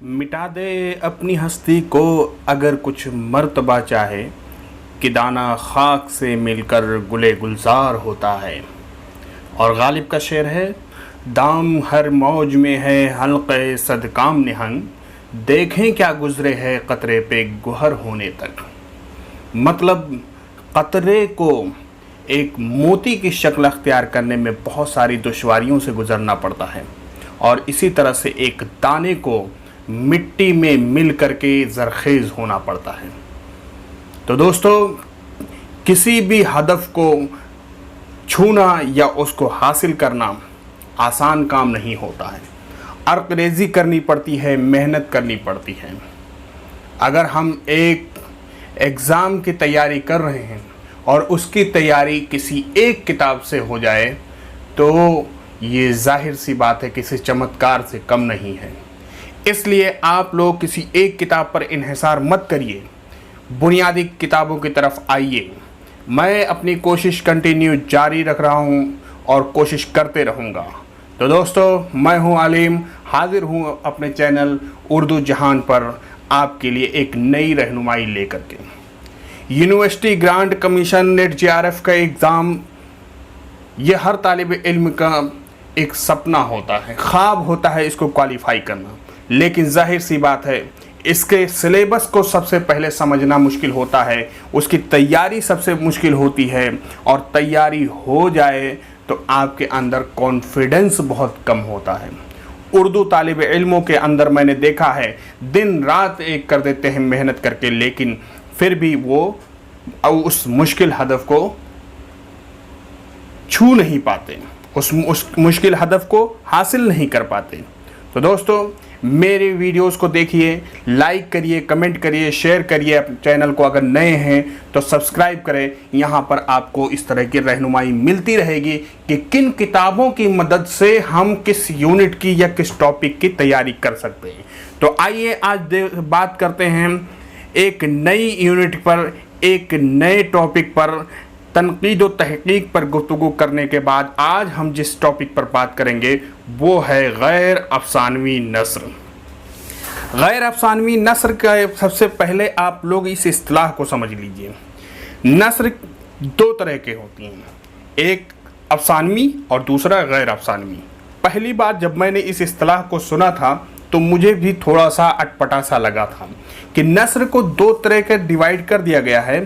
मिटा दे अपनी हस्ती को अगर कुछ मर्तबा चाहे कि दाना खाक से मिलकर गुले गुलजार होता है। और गालिब का शेर है, दाम हर मौज में है हल्क़े सदकाम निहंग, देखें क्या गुज़रे है क़तरे पे गुहर होने तक। मतलब क़तरे को एक मोती की शक्ल अख्तियार करने में बहुत सारी दुश्वारियों से गुज़रना पड़ता है और इसी तरह से एक दाने को मिट्टी में मिल करके ज़रखेज़ होना पड़ता है। तो दोस्तों, किसी भी हदफ को छूना या उसको हासिल करना आसान काम नहीं होता है। अर्क़रेज़ी करनी पड़ती है, मेहनत करनी पड़ती है। अगर हम एक एग्ज़ाम की तैयारी कर रहे हैं और उसकी तैयारी किसी एक किताब से हो जाए तो ये ज़ाहिर सी बात है किसी चमत्कार से कम नहीं है। इसलिए आप लोग किसी एक किताब पर इन्हिसार मत करिए, बुनियादी किताबों की तरफ आइए। मैं अपनी कोशिश कंटिन्यू जारी रख रहा हूँ और कोशिश करते रहूँगा। तो दोस्तों, मैं हूँ आलिम, हाजिर हूँ अपने चैनल उर्दू जहान पर आपके लिए एक नई रहनुमाई लेकर के। University grant commission net JRF का एग्ज़ाम, ये हर तालिब इल्म का एक सपना होता है, ख्वाब होता है इसको क्वालिफाई करना। लेकिन जाहिर सी बात है, इसके सिलेबस को सबसे पहले समझना मुश्किल होता है, उसकी तैयारी सबसे मुश्किल होती है और तैयारी हो जाए तो आपके अंदर कॉन्फिडेंस बहुत कम होता है। उर्दू तालिब इल्मों के अंदर मैंने देखा है, दिन रात एक कर देते हैं मेहनत करके, लेकिन फिर भी वो उस मुश्किल हदफ को छू नहीं पाते, उस मुश्किल हदफ को हासिल नहीं कर पाते। तो दोस्तों, मेरे वीडियोस को देखिए, लाइक करिए, कमेंट करिए, शेयर करिए। चैनल को अगर नए हैं तो सब्सक्राइब करें। यहाँ पर आपको इस तरह की रहनुमाई मिलती रहेगी कि किन किताबों की मदद से हम किस यूनिट की या किस टॉपिक की तैयारी कर सकते हैं। तो आइए आज बात करते हैं एक नई यूनिट पर, एक नए टॉपिक पर। तनकीद व तहकीक पर गुफ्तगू करने के बाद आज हम जिस टॉपिक पर बात करेंगे वो है गैर अफसानवी नस्र। गैर अफसानवी नस्र का सबसे पहले आप लोग इस इस्तिलाह को समझ लीजिए। नस्र दो तरह के होती हैं, एक अफसानवी और दूसरा गैर अफसानवी। पहली बार जब मैंने इस इस्तिलाह को सुना था तो मुझे भी थोड़ा सा अटपटा सा लगा था कि नस्र को दो तरह के डिवाइड कर दिया गया है।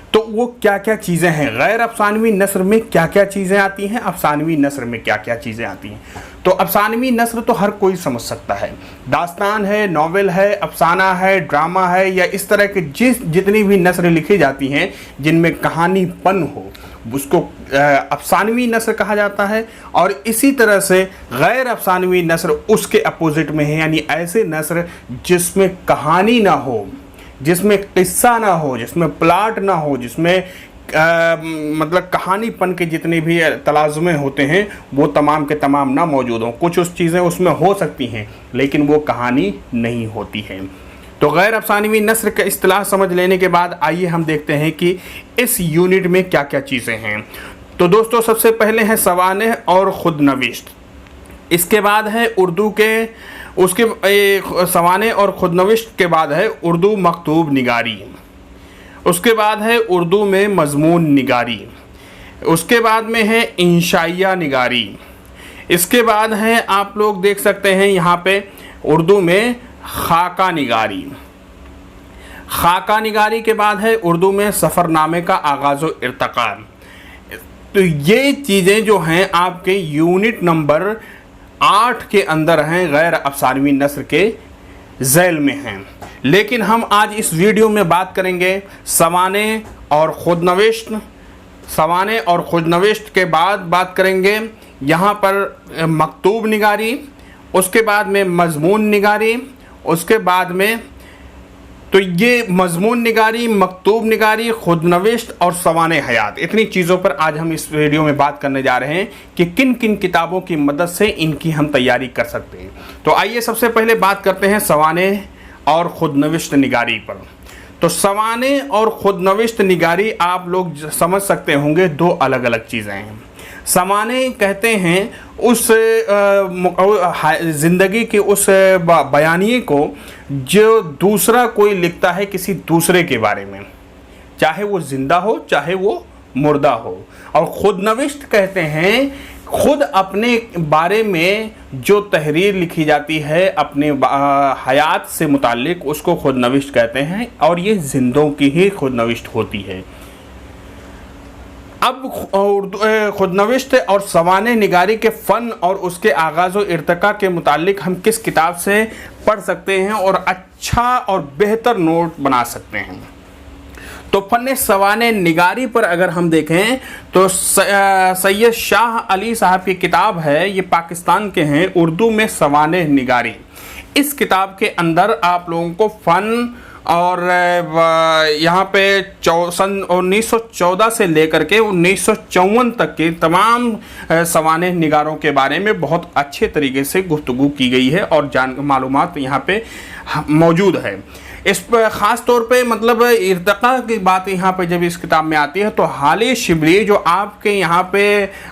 तो वो क्या क्या चीज़ें हैं, गैर अफसानवी नस्र में क्या क्या चीज़ें आती हैं, अफसानवी नस्र में क्या क्या चीज़ें आती हैं। तो अफसानवी नस्र तो हर कोई समझ सकता है, दास्तान है, नॉवेल है, अफसाना है, ड्रामा है, या इस तरह के जितनी भी नस्र लिखी जाती हैं जिनमें कहानीपन हो उसको अफसानवी नस्र कहा जाता है। और इसी तरह से गैर अफसानवी नस्र उसके अपोजिट में है, यानी ऐसे नस्र जिसमें कहानी ना हो, जिसमें किस्सा ना हो, जिसमें प्लाट ना हो, जिसमें मतलब कहानीपन के जितने भी तलाज़ुमे होते हैं वो तमाम के तमाम ना मौजूद हों। कुछ उस चीज़ें उसमें हो सकती हैं लेकिन वो कहानी नहीं होती है। तो गैर अफसानवी नस्र का इस्तिलाह समझ लेने के बाद आइए हम देखते हैं कि इस यूनिट में क्या क्या चीज़ें हैं। तो दोस्तों, सबसे पहले है सवाने और खुदनविश्त, इसके बाद है उर्दू के उसके सवाने और खुदनविश्त के बाद है उर्दू मकतूब निगारी, उसके बाद है उर्दू में मजमून निगारी, उसके बाद में है इंशाइया निगारी, इसके बाद है आप लोग देख सकते हैं यहाँ पे उर्दू में खाका निगारी, खाका निगारी के बाद है उर्दू में सफ़रनामे का आगाज़ व इर्तिक़ा। तो ये चीज़ें जो हैं आपके यूनिट नंबर 8 के अंदर हैं, गैर अफसानवी नस्र के झैल में हैं। लेकिन हम आज इस वीडियो में बात करेंगे सवाने और खुदनविश्त। सवाने और खुदनविश्त के बाद बात करेंगे यहाँ पर मकतूब निगारी, उसके बाद में मजमून निगारी, उसके बाद में तो ये मजमून निगारी, मकतूब निगारी, खुदनविश्त और सवाने हयात, इतनी चीज़ों पर आज हम इस वीडियो में बात करने जा रहे हैं कि किन किन किताबों की मदद से इनकी हम तैयारी कर सकते हैं। तो आइए सबसे पहले बात करते हैं सवाने और खुदनविश्त निगारी पर। तो सवाने और खुदनविश्त निगारी आप लोग समझ सकते होंगे दो अलग अलग चीज़ें हैं। सवाने कहते हैं उस ज़िंदगी के उस बयानिए को जो दूसरा कोई लिखता है किसी दूसरे के बारे में, चाहे वो ज़िंदा हो चाहे वो मुर्दा हो। और खुदनविश्त कहते हैं खुद अपने बारे में जो तहरीर लिखी जाती है अपने हयात से मुताल्लिक, उसको खुदनविश्त कहते हैं, और ये जिंदों की ही खुदनविश्त होती है। अब खुदनविश्त और सवाने निगारी के फ़न और उसके आगाज़ व इर्तिका के मुताल्लिक हम किस किताब से पढ़ सकते हैं और अच्छा और बेहतर नोट बना सकते हैं। तो फ़न सवाने निगारी पर अगर हम देखें तो सैयद शाह अली साहब की किताब है, ये पाकिस्तान के हैं, उर्दू में सवाने निगारी। इस किताब के अंदर आप लोगों को फ़न और यहाँ पे सन 1914 से लेकर के 1954 तक के तमाम सवाने निगारों के बारे में बहुत अच्छे तरीके से गुफ्तगू की गई है और मालूमात यहाँ पे मौजूद है। इस पर ख़ास तौर पे मतलब इर्तिका की बात यहाँ पे जब इस किताब में आती है तो हाली शिबली जो आपके यहाँ पे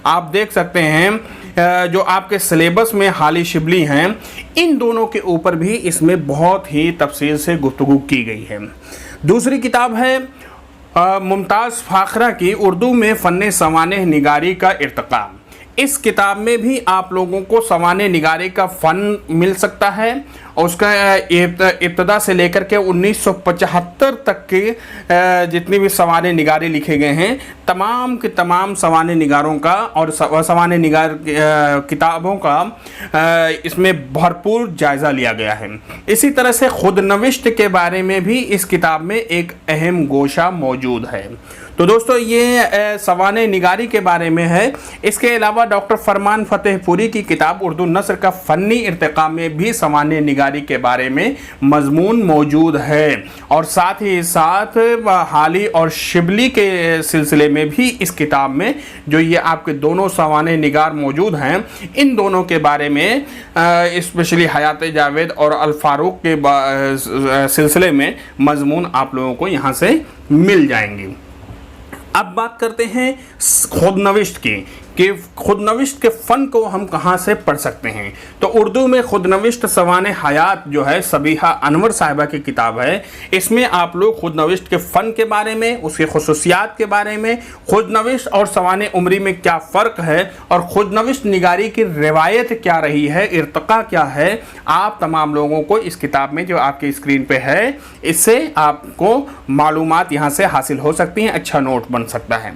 आप देख सकते हैं जो आपके सिलेबस में हाली शिबली हैं, इन दोनों के ऊपर भी इसमें बहुत ही तफसील से गुफ्तगू की गई है। दूसरी किताब है मुमताज़ फ़ाखरा की उर्दू में फ़न सवाने निगारी का इर्तिका। इस किताब में भी आप लोगों को सवाने निगारी का फ़न मिल सकता है और उसका इब्तदा से लेकर के 1975 तक के जितनी भी सवाने निगारी लिखे गए हैं, तमाम के तमाम सवाने निगारों का और सवाने निगार किताबों का इसमें भरपूर जायज़ा लिया गया है। इसी तरह से खुदनविश्त के बारे में भी इस किताब में एक अहम गोशा मौजूद है। तो दोस्तों ये सवाने निगारी के बारे में है। इसके अलावा डॉक्टर फरमान फतेहपुरी की किताब उर्दू नस्र का फ़नी इर्तिका में भी सवाने निगारी के बारे में मजमून मौजूद है और साथ ही साथ हाली और शिबली के सिलसिले में भी इस किताब में जो ये आपके दोनों सवाने निगार मौजूद हैं, इन दोनों के बारे में स्पेशली हयात जावेद और अल फारूक के सिलसिले में मजमून आप लोगों को यहाँ से मिल जाएंगी। अब बात करते हैं खुदनविश्त की कि खुदनविश्त के फ़न को हम कहाँ से पढ़ सकते हैं। तो उर्दू में खुदनविश्त सवाने हयात जो है सबीहा अनवर साहिबा की किताब है, इसमें आप लोग खुदनविश्त के फ़न के बारे में, उसके खुसूसियात के बारे में, खुदनविश्त और सवाने उमरी में क्या फ़र्क है और खुदनविश्त निगारी की रिवायत क्या रही है, इर्तिका क्या है, आप तमाम लोगों को इस किताब में जो आपकी स्क्रीन पे है इससे आपको मालूमात यहाँ से हासिल हो सकती हैं, अच्छा नोट बन सकता है।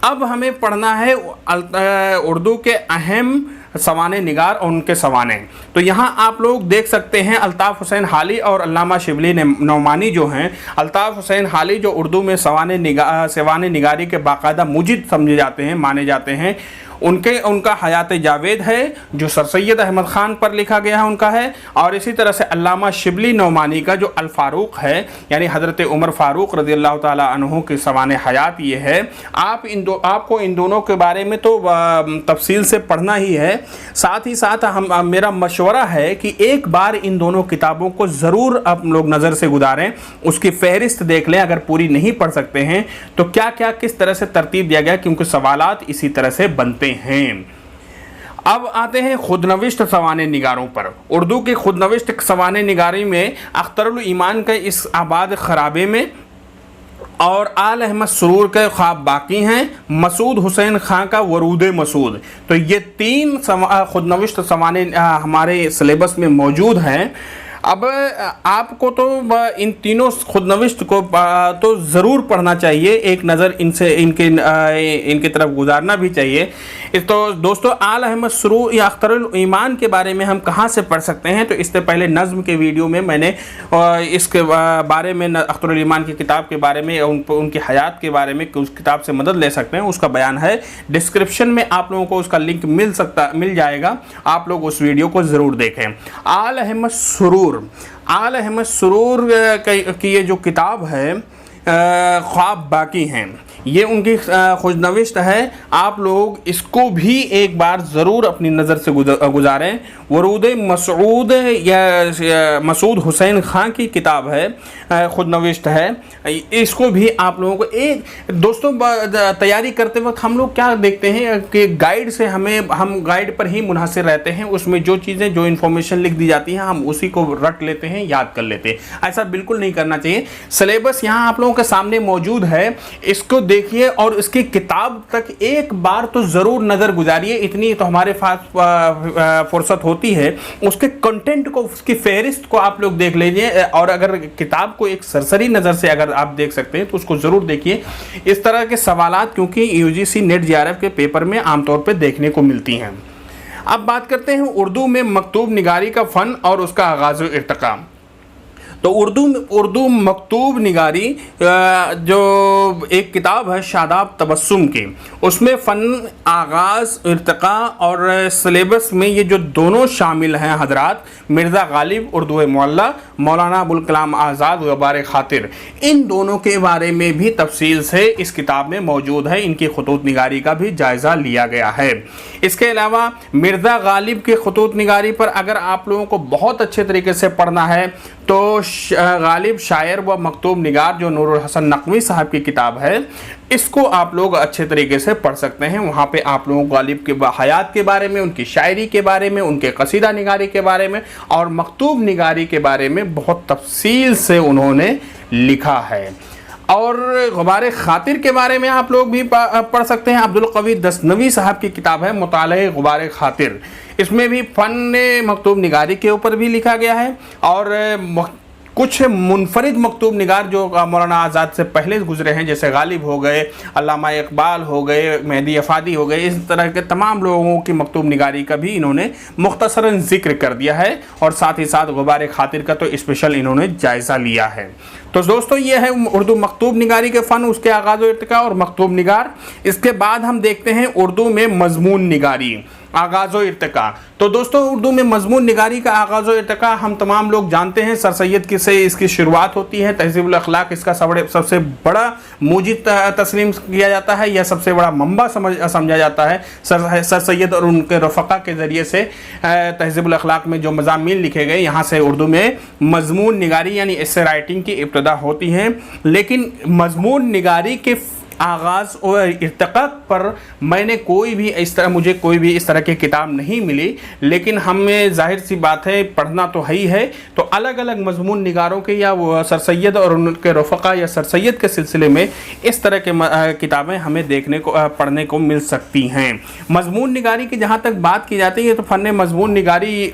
अब हमें पढ़ना है उर्दू के अहम सवाने निगार और उनके सवाने। तो यहाँ आप लोग देख सकते हैं अल्ताफ़ हुसैन हाली और अल्लामा शिबली नौमानी जो हैं, अल्ताफ़ हुसैन हाली जो उर्दू में सवाने निगारी के बाकायदा मुजिद समझे जाते हैं, माने जाते हैं, उनका हयात जावेद है जो सर सैयद अहमद ख़ान पर लिखा गया है उनका है। और इसी तरह से अल्लामा शिबली नौमानी का जो अल फ़ारूक है यानी हज़रत उमर फ़ारूक रज़ी अल्लाह ताला अन्हु के सवाने हयात ये है। आपको इन दोनों के बारे में तो तफसील से पढ़ना ही है, साथ ही साथ मेरा मशवरा है कि एक बार इन दोनों किताबों को ज़रूर आप लोग नज़र से गुजारें, उसकी फ़हरिस्त देख लें अगर पूरी नहीं पढ़ सकते हैं तो क्या क्या किस तरह से तरतीब दिया गया, क्योंकि सवालात इसी तरह से बनते हैं। अब आते हैं खुदनविश्त सवाने निगारों पर। उर्दू के खुदनविश्त सवाने निगारी में अख्तरुल ईमान के इस आबाद खराबे में और आल अहमद सुरूर के ख्वाब बाकी हैं, मसूद हुसैन खां का वरूद मसूद। तो ये तीन खुदनविश्त सवाने हमारे सिलेबस में मौजूद हैं। अब आपको तो इन तीनों खुदनविश्त को तो ज़रूर पढ़ना चाहिए, एक नज़र इनके तरफ गुजारना भी चाहिए। तो दोस्तों आल अहमद सुरूर या अख्तरुल ईमान के बारे में हम कहाँ से पढ़ सकते हैं, तो इससे पहले नज़्म के वीडियो में मैंने इसके बारे में अख्तरुल ईमान की किताब के बारे में उनकी हयात के बारे में उस किताब से मदद ले सकते हैं, उसका बयान है। डिस्क्रिप्शन में आप लोगों को उसका लिंक मिल जाएगा, आप लोग उस वीडियो को ज़रूर देखें। आल अहमद सुरूर की ये जो किताब है ख्वाब बाकी हैं, ये उनकी खुशनविश्त है, आप लोग इसको भी एक बार ज़रूर अपनी नज़र से गुजारें। वरूद मसूद या मसूद हुसैन खां की किताब है, खुदनविश्त है, इसको भी आप लोगों को एक दोस्तों तैयारी करते वक्त हम लोग क्या देखते हैं कि गाइड से हम गाइड पर ही मुनहसर रहते हैं, उसमें जो चीज़ें जो इन्फॉर्मेशन लिख दी जाती हैं हम उसी को रट लेते हैं, याद कर लेते हैं। ऐसा बिल्कुल नहीं करना चाहिए। सिलेबस यहाँ आप लोगों के सामने मौजूद है, इसको देखिए और इसकी किताब तक एक बार तो ज़रूर नज़र गुजारिए। इतनी तो हमारे पास फुर्सत होती है, उसके कंटेंट को, उसकी फहरिस्त को आप लोग देख लीजिए और अगर किताब को एक सरसरी नज़र से अगर आप देख सकते हैं तो उसको ज़रूर देखिए। इस तरह के सवालात क्योंकि यूजीसी नेट जेआरएफ के पेपर में आमतौर पर देखने को मिलती हैं। अब बात करते हैं उर्दू में मकतूब निगारी का फ़न और उसका आगाज़ व इर्तिक़ा। तो उर्दू मकतूब निगारी जो एक किताब है शादाब तबस्सुम की, उसमें फ़न, आगाज़, इर्तिक़ा और सिलेबस में ये जो दोनों शामिल हैं हजरात, मिर्ज़ा गालिब उर्दू मुअल्ला, मौलाना अबुल कलाम आज़ाद ग़बार ख़ातिर, इन दोनों के बारे में भी तफसील से इस किताब में मौजूद है। इनकी खतूत निगारी का भी जायज़ा लिया गया है। इसके अलावा मिर्ज़ा गालिब के खतूत निगारी पर अगर आप लोगों को बहुत अच्छे तरीके से पढ़ना है तो गालिब शायर व मकतूब निगार जो नूरुल हसन नकवी साहब की किताब है, इसको आप लोग अच्छे तरीके से पढ़ सकते हैं। वहाँ पे आप लोगों को गालिब के हयात के बारे में, उनकी शायरी के बारे में, उनके कसीदा निगारी के बारे में और मकतूब निगारी के बारे में बहुत तफसील से उन्होंने लिखा है। और ग़बार ख़ातिर के बारे में आप लोग भी पढ़ सकते हैं। अब्दुल कवी दस्तनवी साहब की किताब है मुताले ग़बार ख़ातिर, इसमें भी फ़न मकतूब निगारी के ऊपर भी लिखा गया है और कुछ मुनफरिद मकतूब निगार जो मौलाना आज़ाद से पहले गुजरे हैं, जैसे गालिब हो गए, अल्लामा इकबाल हो गए, मेहदी अफादी हो गए, इस तरह के तमाम लोगों की मकतूब निगारी का भी इन्होंने मुख्तसरन जिक्र कर दिया है और साथ ही साथ ग़बार ख़ातिर का तो स्पेशल इन्होंने जायज़ा लिया है। तो दोस्तों ये है उर्दू मकतूब निगारी के फ़न, उसके आगाज़ व इर्तिक़ा और मकतूब निगार। इसके बाद हम देखते हैं उर्दू में मज़मून निगारी, आगाज़ व इर्तिक़ा। तो दोस्तों उर्दू में मज़मून निगारी का आगाज़ व इर्तिक़ा हम तमाम लोग जानते हैं, सर सैयद की से इसकी शुरुआत होती है। तहज़ीबुल अख़लाक़ इसका सबसे बड़ा मूजिद तस्लीम किया जाता है या सबसे बड़ा मंबा समझा जाता है। सर सैयद और उनके रफ़क़ा के ज़रिए से तहज़ीबुल अख़लाक़ में जो मज़ामीन लिखे गए, यहाँ से उर्दू में मज़मून निगारी यानी एस्से राइटिंग की इब्तिदा होती है। लेकिन मज़मून निगारी के आगाज़ और इर्तिक़ा पर मुझे कोई भी इस तरह की किताब नहीं मिली, लेकिन हमें ज़ाहिर सी बात है पढ़ना तो है ही है। तो अलग अलग मज़मून निगारों के या वो सर सैयद और उनके रफ़क़ा या सर सैयद के सिलसिले में इस तरह के किताबें हमें पढ़ने को मिल सकती हैं। मज़मून निगारी की जहाँ तक बात की जाती है तो फ़न मज़मून निगारी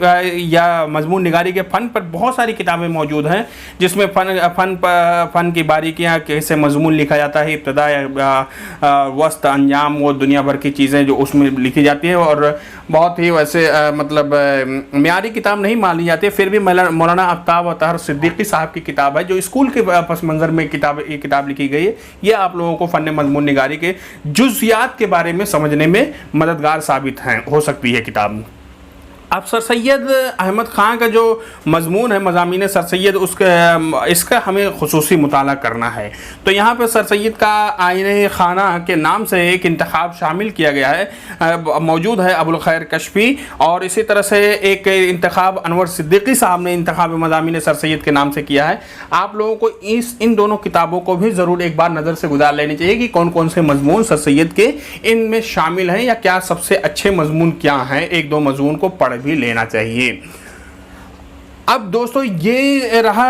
या मज़मून निगारी के फ़न पर बहुत सारी किताबें मौजूद हैं, जिसमें फ़न की बारीकियाँ, कैसे मज़मून लिखा जाता है, इब्तिदा वस्त अंजाम, वो दुनिया भर की चीज़ें जो उसमें लिखी जाती हैं और बहुत ही वैसे म्यारी किताब नहीं मानी जाती है। फिर भी मौलाना आफ्ताब अतहर सिद्दीकी साहब की किताब है जो स्कूल के पस मंज़र में ये किताब लिखी गई है। ये आप लोगों को फ़न मज़मून निगारी के जुज़ियात के बारे में समझने में मददगार साबित हो सकती है किताब। अब सर सैयद अहमद ख़ान का जो मज़मून है, मज़ामीन सर सैयद, इसका हमें ख़ुसूसी मुताला करना है। तो यहाँ पर सर सैयद का आईने खाना के नाम से एक इंतखाब शामिल किया गया है, मौजूद है अबुल खैर कश्फी, और इसी तरह से एक इंतखाब अनवर सिद्दीकी साहब ने इंतखाब मज़ामीन सर सैयद के नाम से किया है। आप लोगों को इन दोनों किताबों को भी ज़रूर एक बार नज़र से गुजार लेनी चाहिए कि कौन कौन से मज़मून सर सैयद के इनमें शामिल हैं या क्या सबसे अच्छे मज़मून क्या हैं। एक दो मज़मून को पढ़ भी लेना चाहिए। अब दोस्तों ये रहा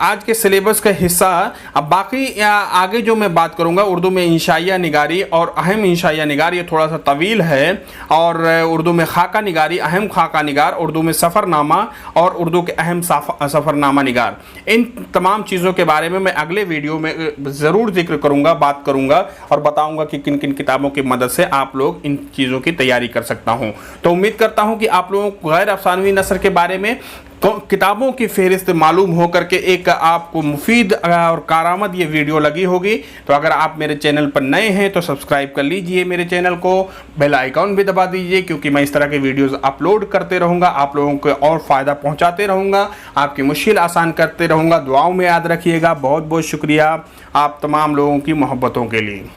आज के सिलेबस का हिस्सा। अब बाकी आगे जो मैं बात करूँगा उर्दू में इंशाइया निगारी और अहम इंशाइया निगार, ये थोड़ा सा तवील है, और उर्दू में खाका निगारी, अहम खाका निगार, उर्दू में सफ़रनामा और उर्दू के अहम सफ़रनामा निगार, इन तमाम चीज़ों के बारे में मैं अगले वीडियो में ज़रूर जिक्र करूँगा, बात करूँगा और बताऊँगा कि किन किन किताबों की मदद से आप लोग इन चीज़ों की तैयारी कर सकता हूँ। तो उम्मीद करता हूँ कि आप लोगों को गैर अफ़सानवी नसर के बारे में किताबों की फहरिस्त मालूम हो करके एक आपको मुफीद और कारामद ये वीडियो लगी होगी। तो अगर आप मेरे चैनल पर नए हैं तो सब्सक्राइब कर लीजिए मेरे चैनल को, बेल आइकॉन भी दबा दीजिए, क्योंकि मैं इस तरह के वीडियोस अपलोड करते रहूँगा, आप लोगों को और फ़ायदा पहुँचाते रहूँगा, आपकी मुश्किल आसान करते रहूँगा। दुआओं में याद रखिएगा। बहुत बहुत शुक्रिया आप तमाम लोगों की मोहब्बतों के लिए।